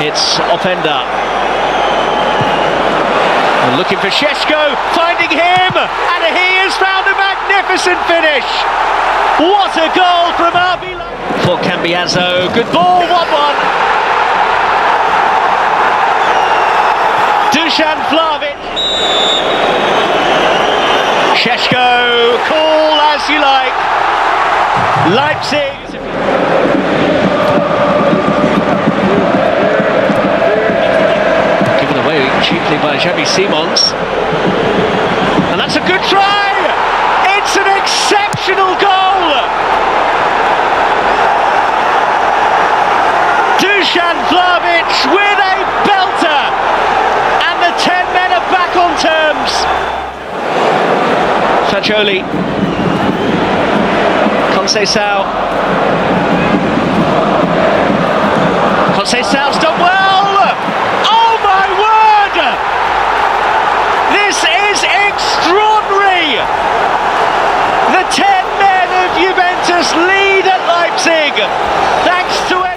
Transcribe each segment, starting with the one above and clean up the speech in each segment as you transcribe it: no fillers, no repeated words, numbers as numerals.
its offender. And looking for Šeško, finding him, and he has found a magnificent finish. What a goal from RB Leipzig. For Cambiaso, good ball, 1-1. Dusan Vlahovic. Šeško, call as you like. Leipzig. Given away cheaply by Xavi Simons. And that's a good try! It's an exceptional goal! Dusan Vlahovic with a belter! And the 10 men are back on terms. Fagioli. Conceição. Conceição's done well! Oh my word! This is extraordinary! The 10 men of Juventus lead at Leipzig, thanks to a...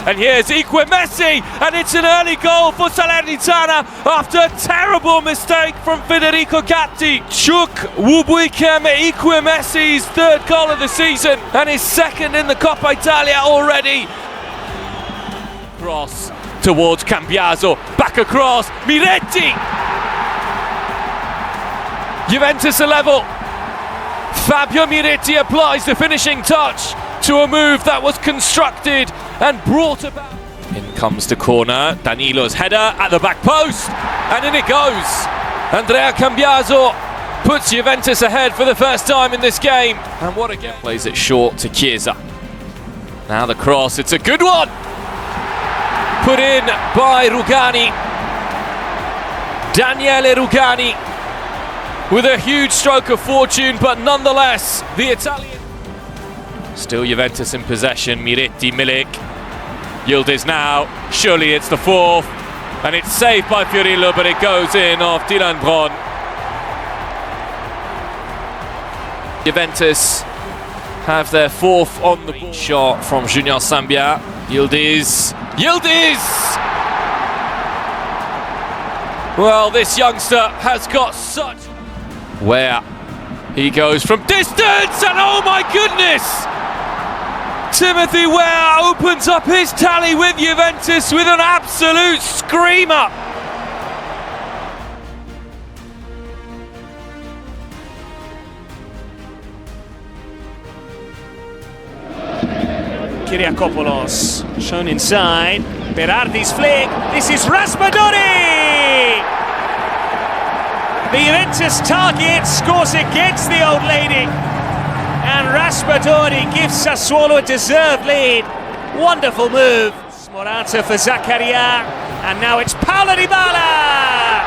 And here's Messi, and it's an early goal for Salernitana after a terrible mistake from Federico Gatti. Chuck Wubuikem Messi's third goal of the season and his second in the Coppa Italia already. Cross towards Cambiaso, back across, Miretti. Juventus are level. Fabio Miretti applies the finishing touch to a move that was constructed and brought about. In comes the corner, Danilo's header at the back post, and in it goes. Andrea Cambiaso puts Juventus ahead for the first time in this game. And what again? Plays it short to Chiesa. Now the cross, it's a good one! Put in by Rugani. Daniele Rugani with a huge stroke of fortune, but nonetheless, the Italian. Still Juventus in possession, Miretti, Milik. Yildiz now, surely it's the fourth, and it's saved by Fiorillo, but it goes in off Dylan Bron. Juventus have their fourth on the ball. Shot from Junior Sambia. Yildiz! Well, this youngster has got such... Where he goes from distance, and oh my goodness! Timothy Weah opens up his tally with Juventus with an absolute screamer. Kyriakopoulos shown inside. Berardi's flick. This is Raspadori! The Juventus target scores against the old lady. And Raspadori gives Sassuolo a deserved lead. Wonderful move. Morata for Zakaria. And now it's Paulo Dybala!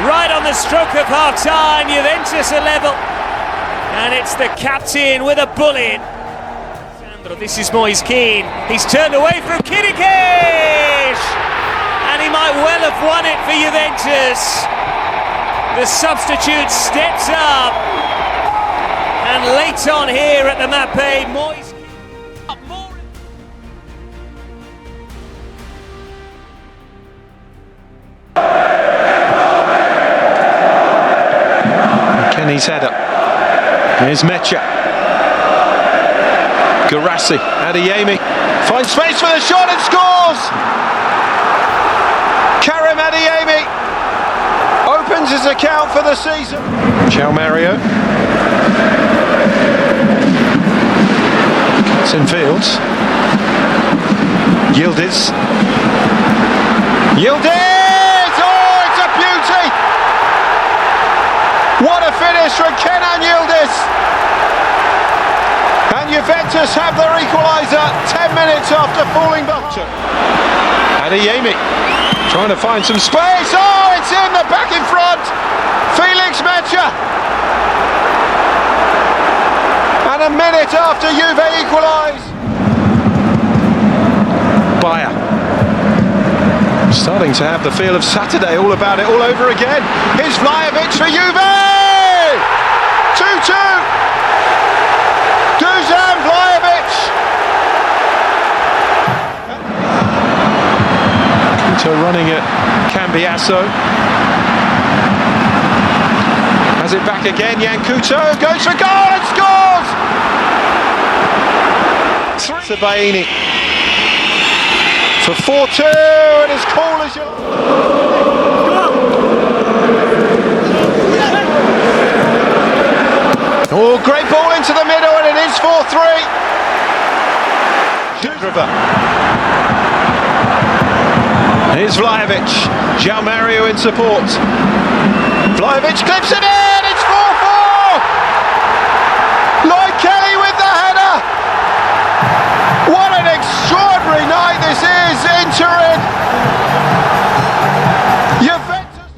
Right on the stroke of half-time, Juventus are level. And it's the captain with a bullet. This is Moise Keane. He's turned away from Kirikesh! And he might well have won it for Juventus. The substitute steps up. And late on here at the Mappe, Moise Kenny's header. Here's Mecha. Garassi, Adeyemi, finds space for the shot and scores! Karim Adeyemi opens his account for the season. João Mario. Cuts in fields. Yildiz. Yildiz! Oh, it's a beauty! What a finish from Kenan Yildiz! And Juventus have their equaliser 10 minutes after falling behind. Adeyemi trying to find some space. Oh, it's in the back in front. Felix Mecha. And a minute after Juve equalise. Bayer starting to have the feel of Saturday, all about it all over again. Here's Vlahovic for Juve. 2-2. Dusan Vlahovic! Couto running at Cambiasso. Has it back again, Yan Couto goes for goal and scores! Sabaini for 4-2, and as cool as you Oh, great ball into the middle, and it is 4-3. Here's Vlahovic. João Mario in support. Vlahovic clips it in. It's 4-4. Lloyd Kelly with the header. What an extraordinary night this is in Turin. Juventus.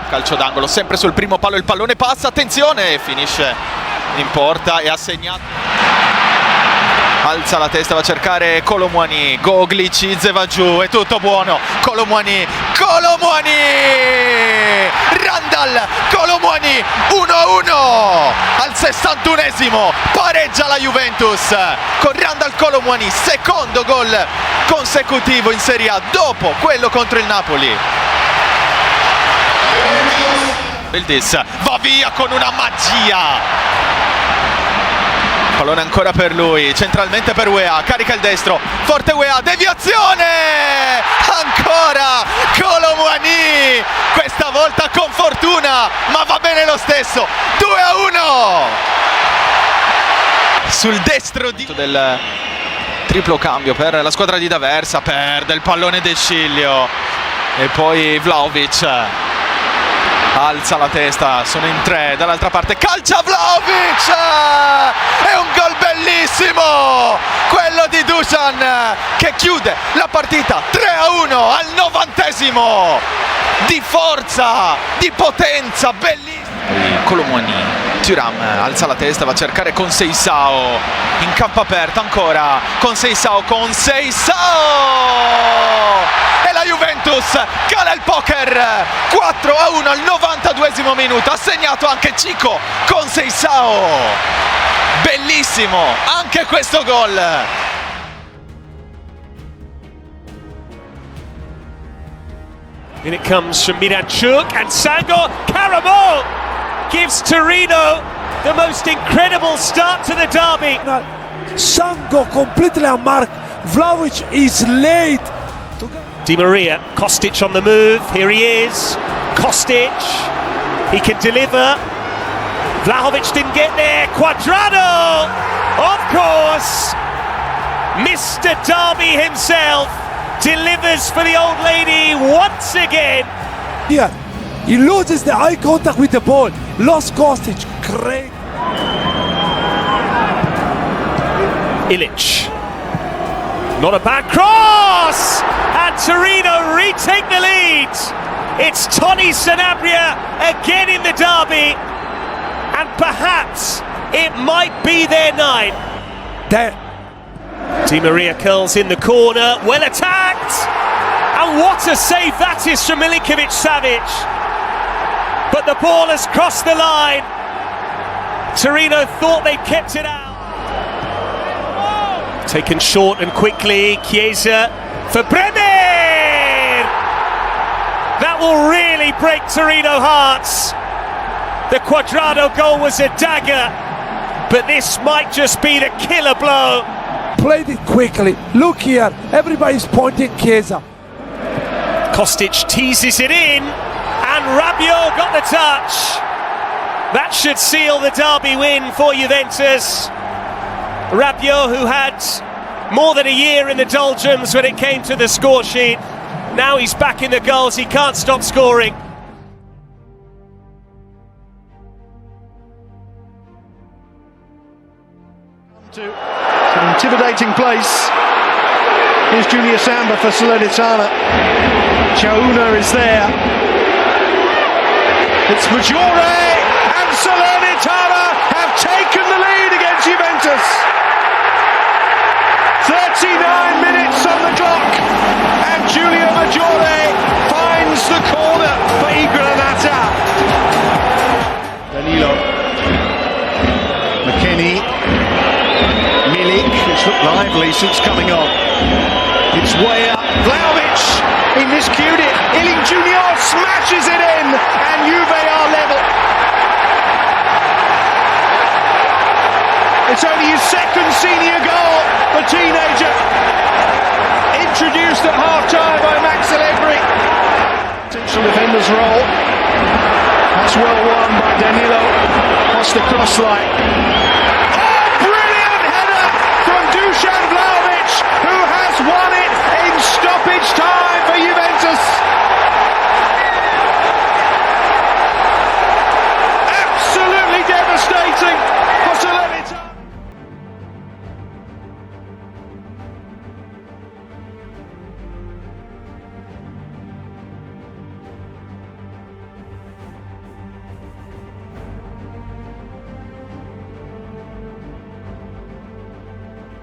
Calcio d'angolo, sempre sul primo palo il pallone passa, attenzione, finisce in porta e ha segnato. Alza la testa, va a cercare Colomwani, Goglici, va giù, è tutto buono. Colomwani, Randall, Colomwani, 1-1 al 61esimo, pareggia la Juventus con Randall Colomwani, secondo gol consecutivo in Serie A dopo quello contro il Napoli. Yildiz va via con una magia. Pallone ancora per lui, centralmente per Weah, carica il destro, forte Weah, deviazione! Ancora Colomwani, questa volta con fortuna, ma va bene lo stesso, 2-1! Sul destro del triplo cambio per la squadra di D'Aversa, perde il pallone De Sciglio e poi Vlahovic. Alza la testa, sono in tre, dall'altra parte calcia Vlahovic! È un gol bellissimo! Quello di Dusan che chiude la partita 3-1 al 90esimo! Di forza, di potenza, bellissimo! Colomwani, Thuram alza la testa, va a cercare con Seisao, in campo aperto ancora, con Seisao! E la Juventus Juventus, cala il poker, 4-1 al 92esimo minuto, ha segnato anche Chico con Seisao, bellissimo anche questo gol. In it comes from Miranchuk and Sango. Caramo gives Torino the most incredible start to the derby. Sango completely unmarked. Vlahovic is late. Di Maria, Kostic on the move. Here he is. Kostic, he can deliver. Vlahovic didn't get there. Cuadrado, of course. Mr. Derby himself delivers for the old lady once again. Here, he loses the eye contact with the ball. Lost Kostic. Great. Ilic. Not a bad cross! And Torino retake the lead. It's Tony Sanabria again in the derby. And perhaps it might be their night. There. Di Maria curls in the corner, well attacked! And what a save that is from Milinkovic-Savic! But the ball has crossed the line. Torino thought they'd kept it out. Taken short and quickly, Chiesa for Bremer! That will really break Torino hearts. The Cuadrado goal was a dagger, but this might just be the killer blow. Played it quickly. Look here, everybody's pointing Chiesa. Kostic teases it in, and Rabiot got the touch. That should seal the derby win for Juventus. Rabiot, who had more than a year in the doldrums when it came to the score sheet. Now he's back in the goals, he can't stop scoring. To an intimidating place. Here's Junior Samba for Salernitana. Chauna is there. It's Maggiore, and Salernitana have taken the lead against Juventus. 39 minutes on the clock, and Giulio Maggiore finds the corner for Igranata. Danilo, McKennie, Milik, it's looked lively since coming on. It's way up. Vlahovic, he miscued it. Iling Junior smashes it in, and Juve are level. It's only his second senior goal, the teenager. Introduced at half-time by Max Allegri. Potential defender's role. That's well won by Danilo. Across the cross line.